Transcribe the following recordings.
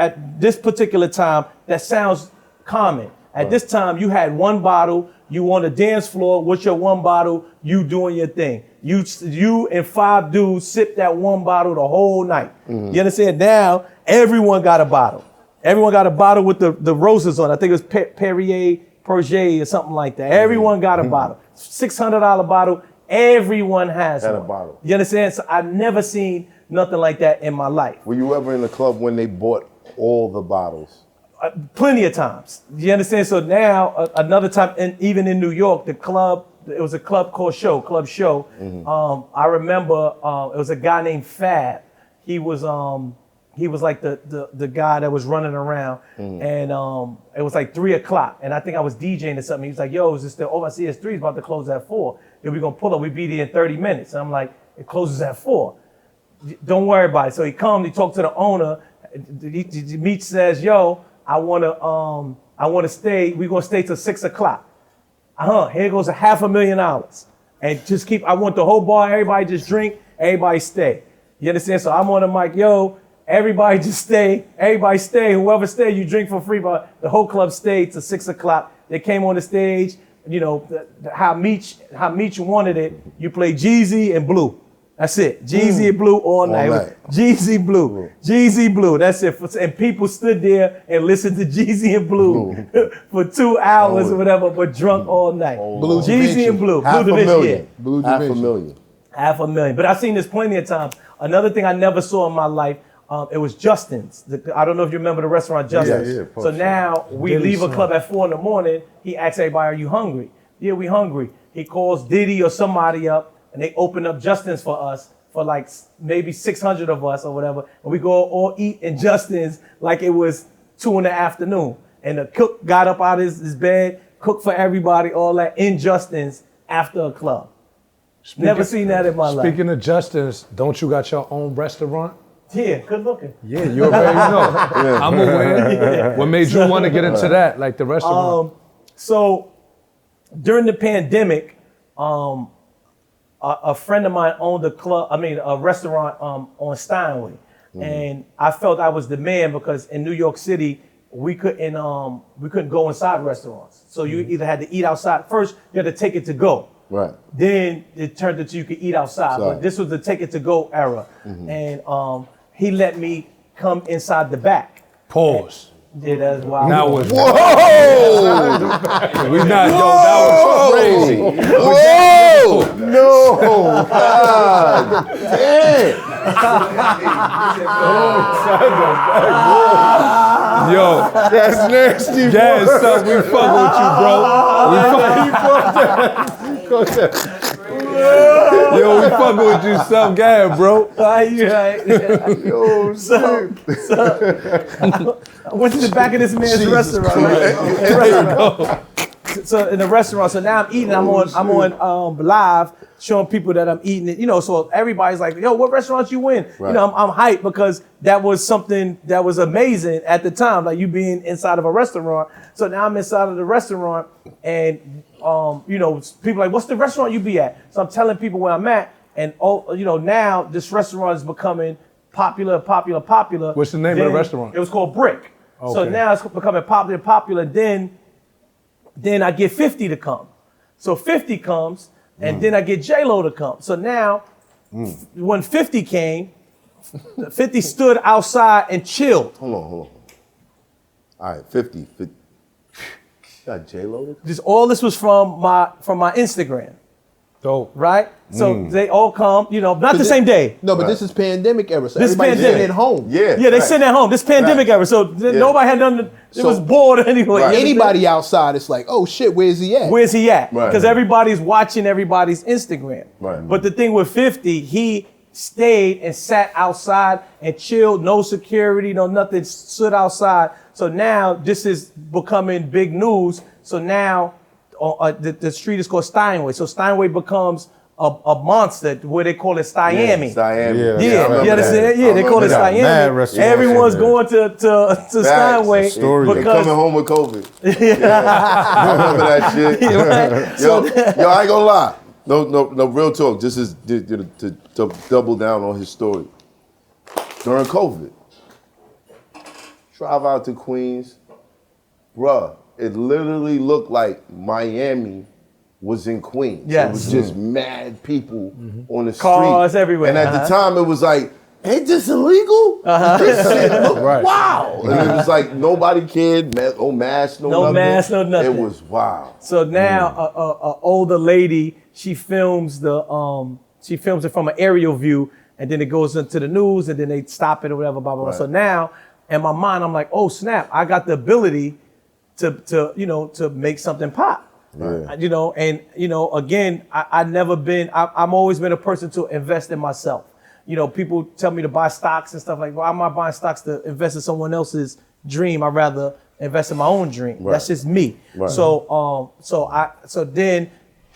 at this particular time, that sounds common. At this time, you had one bottle, you on the dance floor with your one bottle, you doing your thing. You and 5 dudes sip that one bottle the whole night. You understand? Now, everyone got a bottle. Everyone got a bottle with the roses on. I think it was Perrier or something like that. Everyone got a bottle. $600 bottle. Everyone has one. A bottle. You understand? So I've never seen nothing like that in my life. Were you ever in the club when they bought all the bottles? Plenty of times. You understand? So now, another time, and even in New York, the club, it was a club called Club Show. I remember it was a guy named Fab. He was like the guy that was running around, and it was like 3 o'clock, and I think I was DJing or something. He was like, "Yo, is this the Overseas 3 is about to close at 4? Then we gonna pull up. We be there in 30 minutes." And I'm like, "It closes at 4. Don't worry about it." So he comes, he talked to the owner. Meech says, "Yo, I wanna stay. We gonna stay till 6 o'clock." Here goes $500,000, and just keep. I want the whole bar. Everybody just drink. Everybody stay. You understand? So I'm on the mic, yo. Everybody just stay. Everybody stay. Whoever stay, you drink for free. But the whole club stayed till 6 o'clock. They came on the stage. You know how Meech wanted it. You play Jeezy and Blue. That's it. Jeezy and Blue all night. Jeezy Blue. That's it. And people stood there and listened to Jeezy and Blue for 2 hours or whatever, but drunk all night. Blue Jeezy and Blue. $500,000. $500,000. But I've seen this plenty of times. Another thing I never saw in my life, it was Justin's. I don't know if you remember the restaurant Justin's. Yeah, so now we leave a club at 4 in the morning. He asks everybody, "Are you hungry?" "Yeah, we hungry." He calls Diddy or somebody up, and they open up Justin's for us, for like maybe 600 of us or whatever. And we go all eat in Justin's like it was 2 in the afternoon. And the cook got up out of his bed, cooked for everybody, all that in Justin's after a club. Never seen that in my life. Speaking of Justin's, don't you got your own restaurant? Yeah, good looking. Yeah, you already know. I'm aware. What made you want to get into that, like the restaurant? So during the pandemic, a friend of mine owned a restaurant on Steinway. And I felt I was the man because in New York City, we couldn't go inside restaurants. So you either had to eat outside. First, you had to take it to go. Right. Then it turned into you could eat outside. But this was the take it to go era. And he let me come inside the back. Pause. Yeah, that's wild. Now was Whoa! we not, yo, that was crazy. Whoa! No! God damn! Yo, That's nasty. yeah, son, we fucking with you, bro. Yo, we fucking with you, son. Go ahead, bro. Yo, So I went to the back of this man's restaurant. So in the restaurant, so now I'm eating. I'm on live showing people that I'm eating it. You know, so everybody's like, "Yo, what restaurant you in?" Right. You know, I'm hyped because that was something that was amazing at the time, like you being inside of a restaurant. So now I'm inside of the restaurant, and you know, people are like, "What's the restaurant you be at?" So I'm telling people where I'm at, and now this restaurant is becoming popular. What's the name of the restaurant? It was called Brick. Okay. So now it's becoming popular. Then I get 50 to come. So 50 comes, and then I get J-Lo to come. So now, when 50 came, 50 stood outside and chilled. Hold on. All right, 50. Got J-Lo? All this was from my Instagram, Dope. right? So they all come, not the same day. No, but this is pandemic era, so This everybody's pandemic. sitting at home. Yeah. Yeah, they sitting at home. This pandemic era, so nobody had nothing. It was bored anyway. Right. Anybody outside, it's like, oh shit, where's he at? Where's he at? Right. Because everybody's watching everybody's Instagram. Right. But the thing with 50, he stayed and sat outside and chilled, no security, no nothing, stood outside. So now this is becoming big news. So now the street is called Steinway. So Steinway becomes a monster where they call it Stiami. Stiami. Yeah, you understand? Yeah, they call it Stiami. Everyone's going to Steinway They coming home with COVID. I remember that shit. Right? Yo, I ain't gonna lie. No, real talk. This is to double down on his story. During COVID, drive out to Queens, bruh, it literally looked like Miami was in Queens. Yes. It was just mad people on the street. Cars everywhere. And at the time, it was like, ain't this illegal? This shit look wow. And it was like, nobody cared, no mask, no mask, no nothing. It was wow. So now, a older lady, she films it from an aerial view, and then it goes into the news, and then they stop it or whatever, blah, blah, blah. So now, in my mind, I'm like, oh snap, I got the ability to make something pop. Right. You know, and again, I'm always been a person to invest in myself. You know, people tell me to buy stocks and stuff like, well, I'm not buying stocks to invest in someone else's dream. I'd rather invest in my own dream. Right. That's just me. Right. So then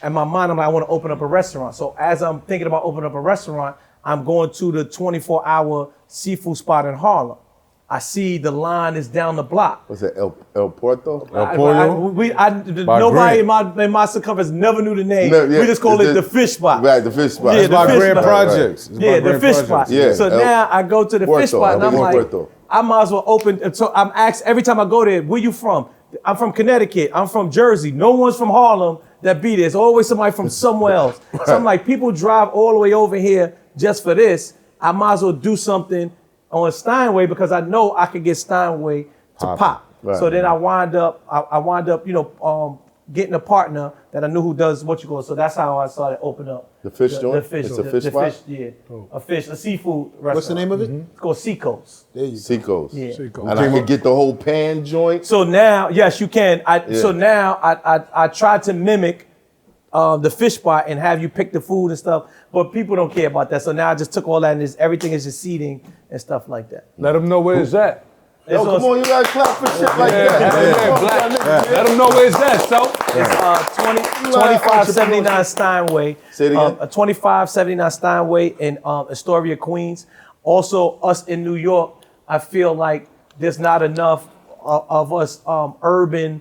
in my mind, I'm like, I want to open up a restaurant. So as I'm thinking about opening up a restaurant, I'm going to the 24-hour seafood spot in Harlem. I see the line is down the block. What's that, El Porto? Nobody in my circumference never knew the name. No, yeah, we just call it the fish spot. Right, the fish spot. Yeah, It's by fish Grand spot. Projects. It's by Yeah, the Grand fish Projects. spot. Yeah, So now I go to the Porto, fish spot and I'm like, Porto. I might as well open. So I'm asked every time I go there, where you from? I'm from Connecticut. I'm from Jersey. No one's from Harlem that be there. It's always somebody from somewhere else. So I'm like, people drive all the way over here just for this. I might as well do something on Steinway because I know I could get Steinway to pop. Right. So then I wind up, getting a partner that I knew who does so that's how I started opening up The fish joint? The fish, It's a fish spot? A seafood restaurant. What's the name of it? It's called Seacoast. There you go. Seacoast. Yeah. And I could get the whole pan joint. So now, yes, you can. So now I tried to mimic the fish spot and have you pick the food and stuff, but people don't care about that. So now I just took all that and everything is just seating and stuff like that. Let them know where it's at. Yo, come on, you gotta clap for shit like that. Let them know where it's at, so. It's 2579 Steinway. Say it again. 2579 Steinway in Astoria, Queens. Also, us in New York, I feel like there's not enough of us urban,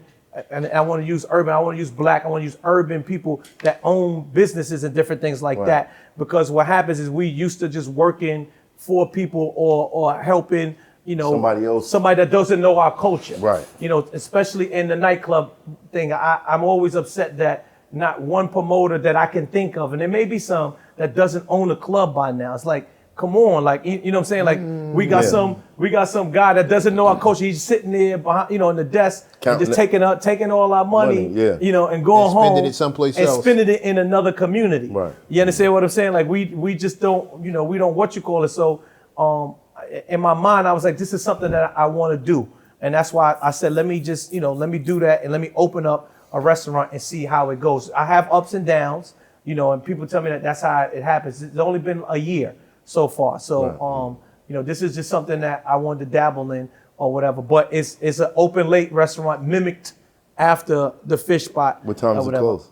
and I want to use urban, I want to use black, I want to use urban people that own businesses and different things like that. Because what happens is we used to just working for people or helping, somebody that doesn't know our culture. Right. Especially in the nightclub thing. I'm always upset that not one promoter that I can think of, and there may be some that doesn't own a club by now. It's like, come on, like, you know what I'm saying? Like, we got some guy that doesn't know our culture. He's sitting there behind, in the desk, and just taking all our money, and going home. Spending it someplace else. And spending it in another community. Right. You understand what I'm saying? Like, we just don't, we don't So, in my mind, I was like, this is something that I want to do. And that's why I said, let me just, let me do that and let me open up a restaurant and see how it goes. I have ups and downs, and people tell me that that's how it happens. It's only been a year so far. So, this is just something that I wanted to dabble in or whatever. But it's an open late restaurant mimicked after the fish spot. What time does it close?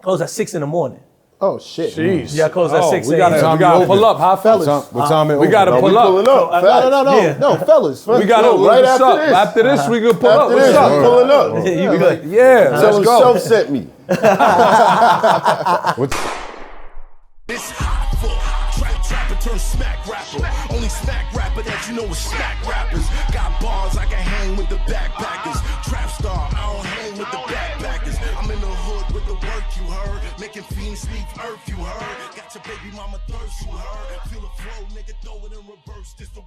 Close at 6 a.m. Oh shit. Jeez. Yeah, close at 6 We a.m. gotta pull up, huh, fellas? What time We gotta pull up. No, fellas. We gotta right what's up? After this, we can pull up. After What's this, up? we pulling up. You be good. Yeah, let's So go. Self sent me. This hot fuck, trapper turn smack rapper. Only smack rapper that you know is smack rappers. Got bars, I can hang with the backpackers. Trap star, I don't hang with the backpackers. I'm in the hood with the work you heard. Making fiends leave earth you heard. Got your baby mama thirst you heard. Feel the flow, nigga, throw it in reverse. This the